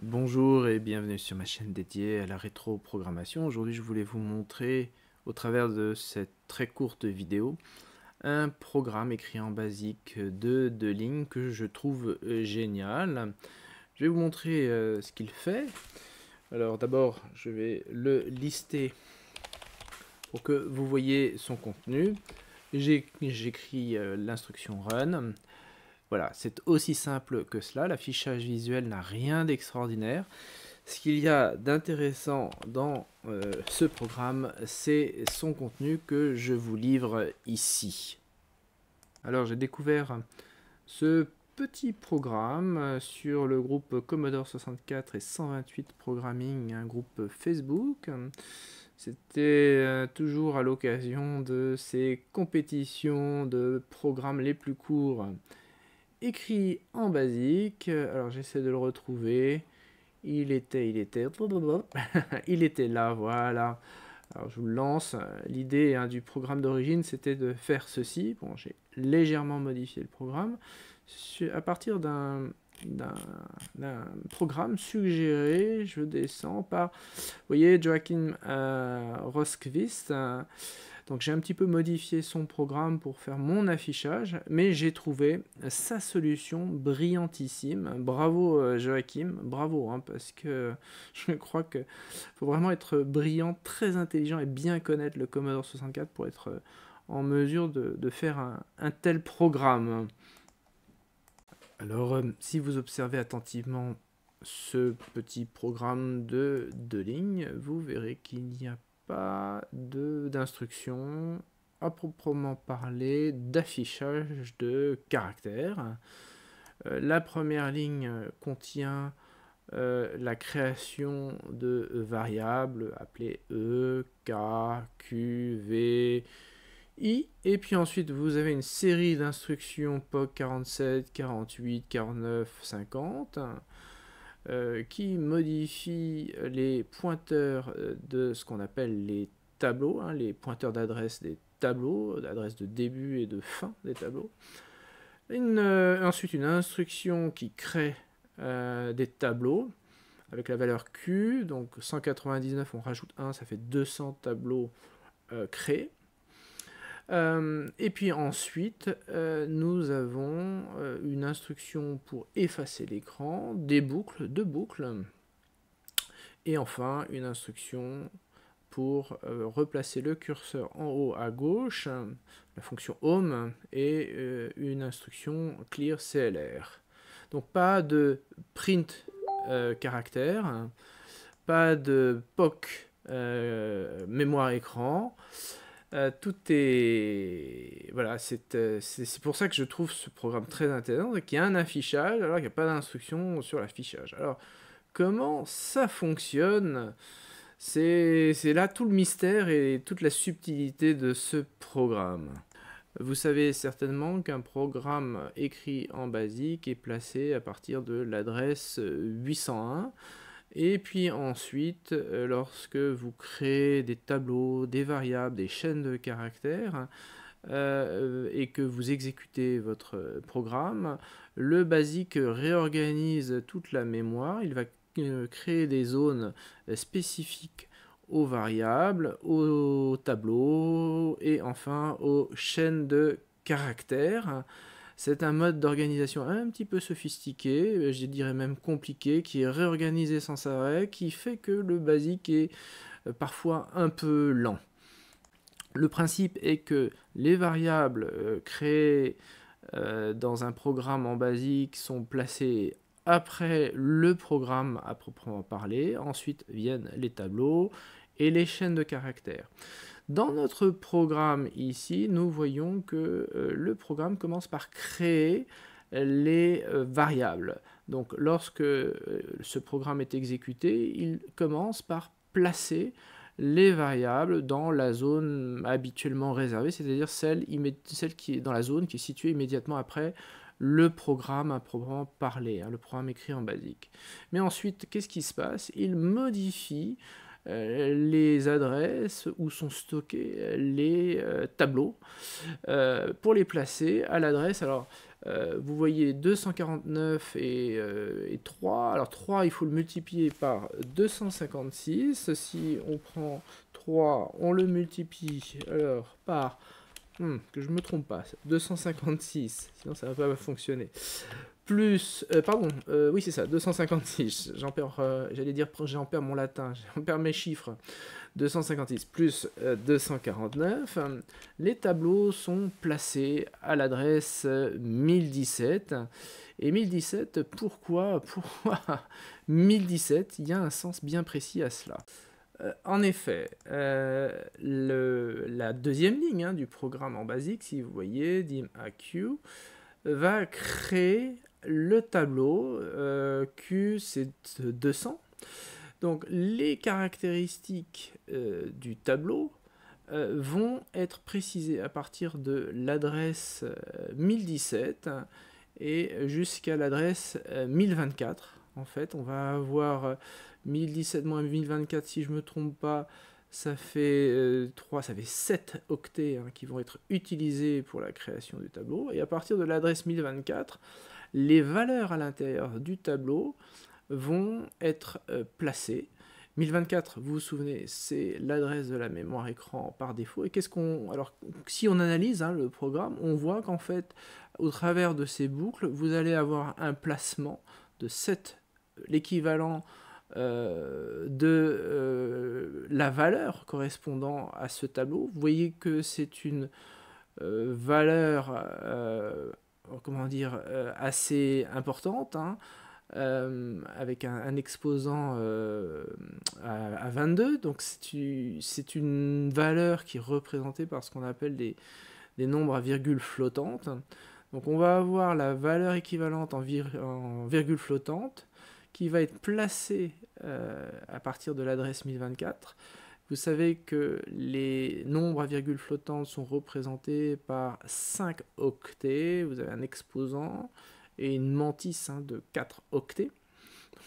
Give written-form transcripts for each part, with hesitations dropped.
Bonjour et bienvenue sur ma chaîne dédiée à la rétro-programmation. Aujourd'hui, je voulais vous montrer, au travers de cette très courte vidéo, un programme écrit en basique de 2 lignes que je trouve génial. Je vais vous montrer ce qu'il fait. Alors d'abord, je vais le lister pour que vous voyez son contenu. J'écris l'instruction run. Voilà, c'est aussi simple que cela. L'affichage visuel n'a rien d'extraordinaire. Ce qu'il y a d'intéressant dans ce programme, c'est son contenu que je vous livre ici. Alors, j'ai découvert ce petit programme sur le groupe Commodore 64 et 128 Programming, un groupe Facebook. C'était toujours à l'occasion de ces compétitions de programmes les plus courts écrits en basique. Alors, j'essaie de le retrouver. Il était là, voilà. Alors je vous le lance. L'idée du programme d'origine, c'était de faire ceci. Bon, j'ai légèrement modifié le programme à partir d'un programme suggéré. Je descends par, vous voyez, Joachim Roskvist. Donc j'ai un petit peu modifié son programme pour faire mon affichage, mais j'ai trouvé sa solution brillantissime. Bravo Joachim, bravo, parce que je crois qu'il faut vraiment être brillant, très intelligent et bien connaître le Commodore 64 pour être en mesure de faire un tel programme. Alors si vous observez attentivement ce petit programme de 2 lignes, vous verrez qu'il n'y a pas d'instructions à proprement parler d'affichage de caractères. La première ligne contient la création de variables appelées E, K, Q, V, I, et puis ensuite vous avez une série d'instructions POC 47, 48, 49, 50 qui modifie les pointeurs de ce qu'on appelle les tableaux, les pointeurs d'adresse des tableaux, d'adresse de début et de fin des tableaux. Ensuite, une instruction qui crée des tableaux avec la valeur Q, donc 199, on rajoute 1, ça fait 200 tableaux créés. Et puis ensuite, nous avons une instruction pour effacer l'écran, des boucles, 2 boucles, et enfin une instruction pour replacer le curseur en haut à gauche, la fonction home, et une instruction clear CLR. Donc pas de print caractère, pas de POC mémoire écran. Tout est... Voilà, c'est pour ça que je trouve ce programme très intéressant, c'est qu'il y a un affichage alors qu'il n'y a pas d'instruction sur l'affichage. Alors, comment ça fonctionne? C'est là tout le mystère et toute la subtilité de ce programme. Vous savez certainement qu'un programme écrit en basique est placé à partir de l'adresse 801. Et puis ensuite, lorsque vous créez des tableaux, des variables, des chaînes de caractères, et que vous exécutez votre programme, le basique réorganise toute la mémoire, il va créer des zones spécifiques aux variables, aux tableaux et enfin aux chaînes de caractères. C'est un mode d'organisation un petit peu sophistiqué, je dirais même compliqué, qui est réorganisé sans arrêt, qui fait que le basique est parfois un peu lent. Le principe est que les variables créées dans un programme en basique sont placées après le programme à proprement parler. Ensuite viennent les tableaux et les chaînes de caractères. Dans notre programme ici, nous voyons que le programme commence par créer les variables. Donc lorsque ce programme est exécuté, il commence par placer les variables dans la zone habituellement réservée, c'est-à-dire celle qui est dans la zone qui est située immédiatement après le programme à proprement parler, le programme écrit en basique. Mais ensuite, qu'est-ce qui se passe? Il modifie les adresses où sont stockés les tableaux pour les placer à l'adresse. Alors, vous voyez 249 et 3. Alors 3, il faut le multiplier par 256. Si on prend 3, on le multiplie alors par... que je me trompe pas, 256, sinon ça va pas fonctionner. Plus, oui c'est ça, 256, j'en perds, j'allais dire j'en perds mon latin, j'en perds mes chiffres. 256 plus 249, les tableaux sont placés à l'adresse 1017. Et 1017, pourquoi 1017? Il y a un sens bien précis à cela. En effet, la deuxième ligne du programme en basique, si vous voyez, dimAQ, va créer le tableau Q, c'est 200. Donc les caractéristiques du tableau vont être précisées à partir de l'adresse 1017 et jusqu'à l'adresse 1024. En fait, on va avoir 1017 moins 1024, si je ne me trompe pas, ça fait 7 octets qui vont être utilisés pour la création du tableau. Et à partir de l'adresse 1024, les valeurs à l'intérieur du tableau vont être placées. 1024, vous vous souvenez, c'est l'adresse de la mémoire écran par défaut. Et alors, si on analyse le programme, on voit qu'en fait, au travers de ces boucles, vous allez avoir un placement de 7, l'équivalent de la valeur correspondant à ce tableau. Vous voyez que c'est une valeur, assez importante, avec un exposant à 22, donc c'est une valeur qui est représentée par ce qu'on appelle des nombres à virgule flottante. Donc on va avoir la valeur équivalente en virgule flottante qui va être placée à partir de l'adresse 1024. Vous savez que les nombres à virgule flottante sont représentés par 5 octets. Vous avez un exposant et une mantis de 4 octets.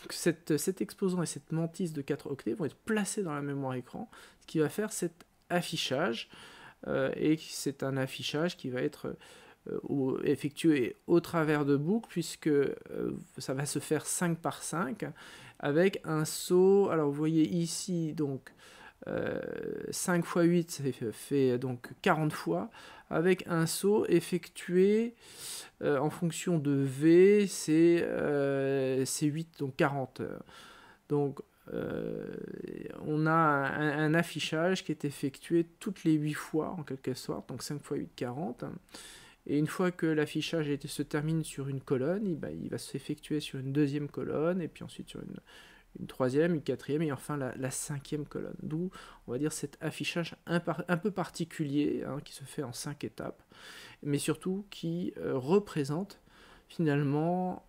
Donc cet exposant et cette mantis de 4 octets vont être placés dans la mémoire écran, ce qui va faire cet affichage, et c'est un affichage qui va être effectué au travers de boucles, puisque ça va se faire 5 par 5, avec un saut. Alors vous voyez ici, donc 5 x 8 fait donc 40 fois, avec un saut effectué en fonction de V, c'est 8, donc 40. Donc on a un affichage qui est effectué toutes les 8 fois en quelque sorte, donc 5 x 8, 40. Et une fois que l'affichage se termine sur une colonne, il va s'effectuer sur une deuxième colonne, et puis ensuite sur une troisième, une quatrième, et enfin la cinquième colonne. D'où, on va dire, cet affichage un peu particulier, qui se fait en 5 étapes, mais surtout qui représente finalement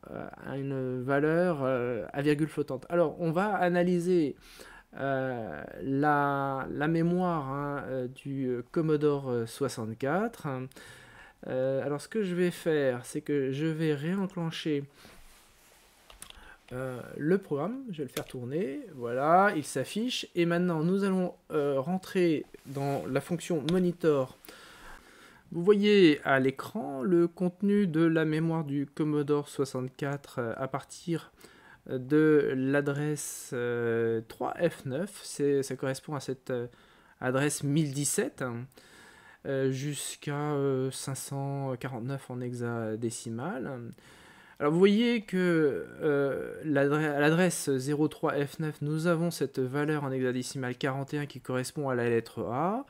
une valeur à virgule flottante. Alors, on va analyser la mémoire du Commodore 64. Alors, ce que je vais faire, c'est que je vais réenclencher le programme, je vais le faire tourner, voilà, il s'affiche, et maintenant nous allons rentrer dans la fonction monitor. Vous voyez à l'écran le contenu de la mémoire du Commodore 64 à partir de l'adresse 3F9, ça correspond à cette adresse 1017, jusqu'à 549 en hexadécimal. Alors vous voyez que à l'adresse 03F9, nous avons cette valeur en hexadécimal 41 qui correspond à la lettre A.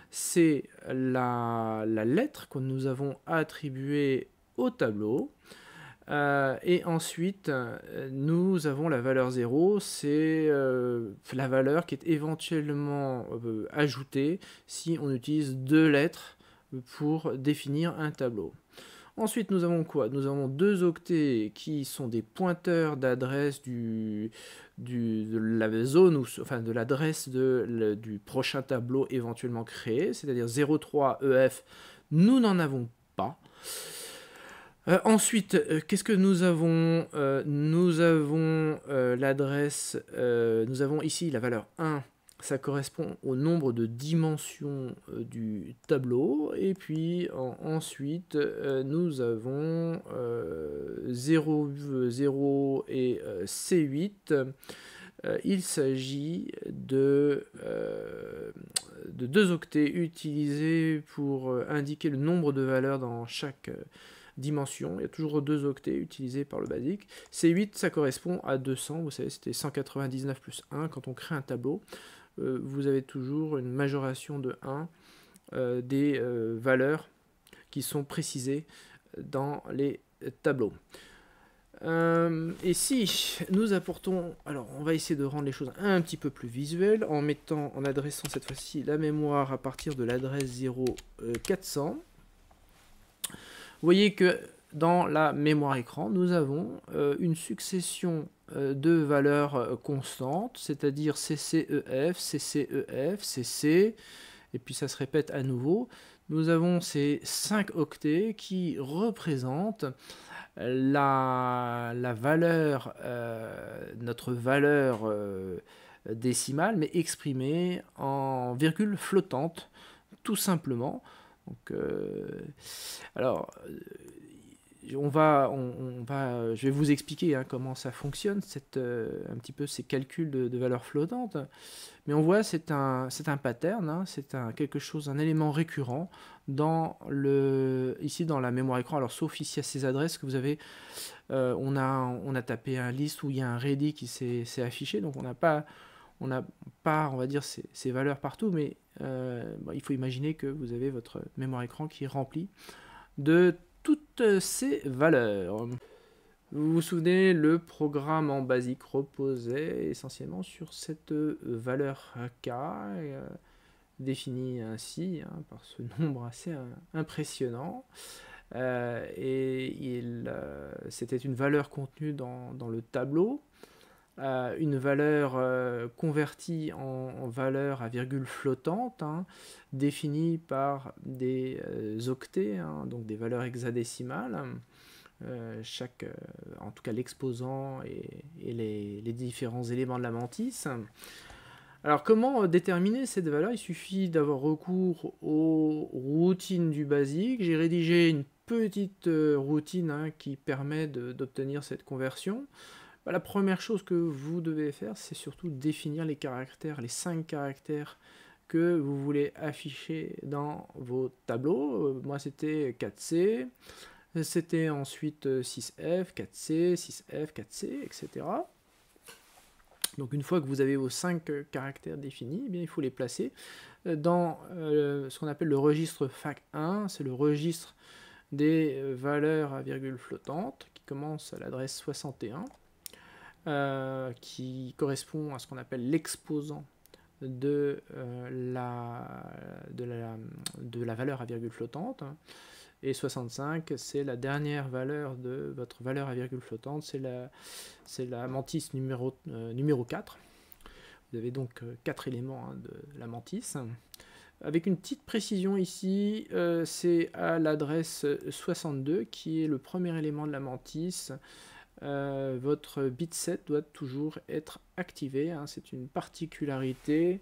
C'est la lettre que nous avons attribuée au tableau. Et ensuite, nous avons la valeur 0, c'est la valeur qui est éventuellement ajoutée si on utilise 2 lettres pour définir un tableau. Ensuite, nous avons quoi? Nous avons 2 octets qui sont des pointeurs d'adresse de la zone, enfin de l'adresse du prochain tableau éventuellement créé, c'est-à-dire 03 EF, nous n'en avons pas. Ensuite, qu'est-ce que nous avons? Nous avons l'adresse, nous avons ici la valeur 1 ça correspond au nombre de dimensions du tableau. Et puis ensuite, nous avons 0, 0 et C8. Il s'agit de 2 octets utilisés pour indiquer le nombre de valeurs dans chaque dimension. Il y a toujours 2 octets utilisés par le BASIC. C8, ça correspond à 200. Vous savez, c'était 199 plus 1. Quand on crée un tableau, vous avez toujours une majoration de 1 des valeurs qui sont précisées dans les tableaux. Et si nous apportons, alors on va essayer de rendre les choses un petit peu plus visuelles en adressant cette fois-ci la mémoire à partir de l'adresse 0400. Vous voyez que dans la mémoire écran, nous avons une succession de valeurs constantes, c'est-à-dire CCEF, CCEF, CC, et puis ça se répète à nouveau. Nous avons ces 5 octets qui représentent la valeur, notre valeur décimale, mais exprimée en virgule flottante, tout simplement. Donc, alors, je vais vous expliquer comment ça fonctionne, un petit peu ces calculs de valeurs flottantes. Mais on voit, c'est un pattern, c'est quelque chose, un élément récurrent ici dans la mémoire écran. Alors sauf ici à ces adresses que vous avez, on a tapé un list où il y a un ready qui s'est affiché, donc on n'a pas, on va dire, ces valeurs partout, mais il faut imaginer que vous avez votre mémoire écran qui est remplie de toutes ces valeurs. Vous vous souvenez, le programme en BASIC reposait essentiellement sur cette valeur K, définie ainsi par ce nombre assez impressionnant. C'était une valeur contenue dans le tableau, une valeur convertie en valeur à virgule flottante, définie par des octets, donc des valeurs hexadécimales. En tout cas l'exposant et les différents éléments de la mantis. Alors comment déterminer cette valeur? Il suffit d'avoir recours aux routines du BASIC. J'ai rédigé une petite routine qui permet d'obtenir cette conversion. La première chose que vous devez faire, c'est surtout définir les caractères, les 5 caractères que vous voulez afficher dans vos tableaux. Moi c'était 4C. C'était ensuite 6F, 4C, 6F, 4C, etc. Donc une fois que vous avez vos 5 caractères définis, il faut les placer dans ce qu'on appelle le registre FAC1. C'est le registre des valeurs à virgule flottante qui commence à l'adresse 61, qui correspond à ce qu'on appelle l'exposant de la valeur à virgule flottante. Et 65, c'est la dernière valeur de votre valeur à virgule flottante, c'est la mantis numéro 4. Vous avez donc 4 éléments de la mantis. Avec une petite précision ici, c'est à l'adresse 62 qui est le premier élément de la mantis. Votre bit 7 doit toujours être activé, c'est une particularité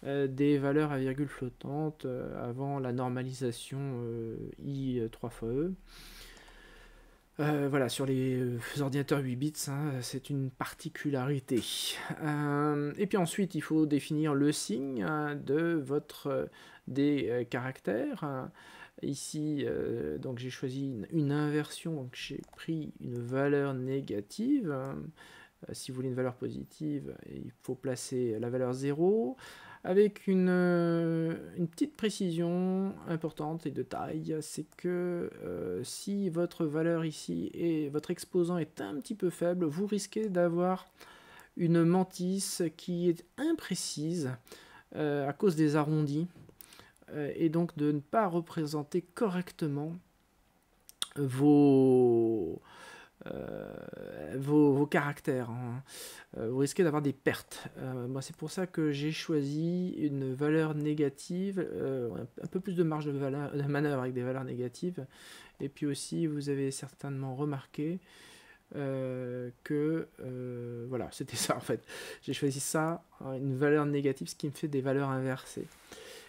des valeurs à virgule flottante avant la normalisation I 3 fois E. Voilà, sur les ordinateurs 8 bits, c'est une particularité. Et puis ensuite, il faut définir le signe des caractères. Ici, donc j'ai choisi une inversion, donc j'ai pris une valeur négative. Si vous voulez une valeur positive, il faut placer la valeur 0. Avec une petite précision importante et de taille, c'est que si votre valeur ici et votre exposant est un petit peu faible, vous risquez d'avoir une mantis qui est imprécise à cause des arrondis et donc de ne pas représenter correctement vos caractères. Vous risquez d'avoir des pertes. Moi, c'est pour ça que j'ai choisi une valeur négative, un peu plus de marge de manœuvre avec des valeurs négatives. Et puis aussi, vous avez certainement remarqué voilà, c'était ça en fait. J'ai choisi ça, une valeur négative, ce qui me fait des valeurs inversées.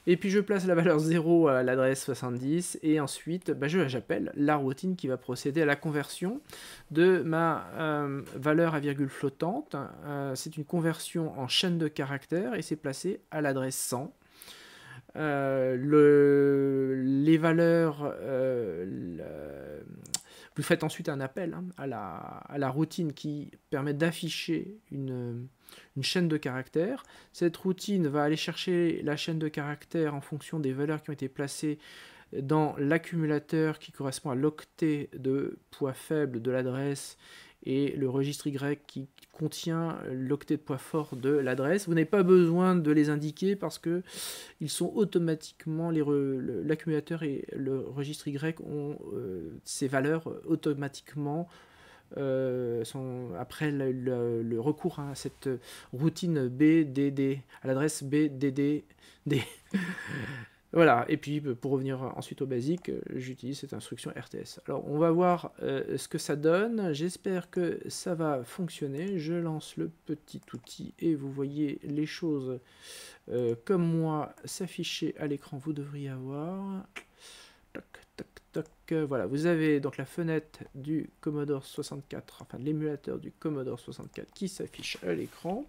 Et puis je place la valeur 0 à l'adresse 70, et ensuite j'appelle la routine qui va procéder à la conversion de ma valeur à virgule flottante. C'est une conversion en chaîne de caractères, et c'est placé à l'adresse 100. Les valeurs, vous faites ensuite un appel à la routine qui permet d'afficher une chaîne de caractères. Cette routine va aller chercher la chaîne de caractères en fonction des valeurs qui ont été placées dans l'accumulateur qui correspond à l'octet de poids faible de l'adresse et le registre Y qui contient l'octet de poids fort de l'adresse. Vous n'avez pas besoin de les indiquer parce que ils sont automatiquement, l'accumulateur et le registre Y ont ces valeurs automatiquement après le recours à cette routine BDD, à l'adresse BDD. Voilà, et puis pour revenir ensuite au basique, j'utilise cette instruction RTS. Alors on va voir ce que ça donne, j'espère que ça va fonctionner. Je lance le petit outil et vous voyez les choses comme moi s'afficher à l'écran, vous devriez avoir. Toc, toc, toc. Voilà, vous avez donc la fenêtre du Commodore 64, enfin l'émulateur du Commodore 64 qui s'affiche à l'écran.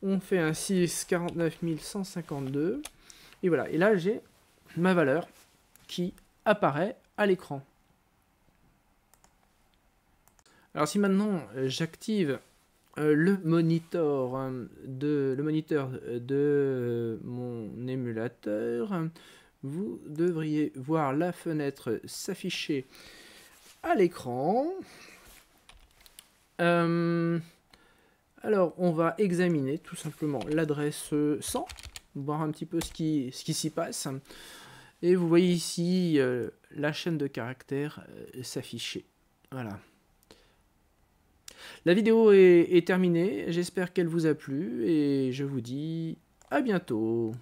On fait un 649 152. Et voilà, et là j'ai ma valeur qui apparaît à l'écran. Alors si maintenant j'active le moniteur de mon émulateur, vous devriez voir la fenêtre s'afficher à l'écran. Alors on va examiner tout simplement l'adresse 100, voir un petit peu ce qui s'y passe. Et vous voyez ici la chaîne de caractères s'afficher. Voilà. La vidéo est terminée, j'espère qu'elle vous a plu et je vous dis à bientôt.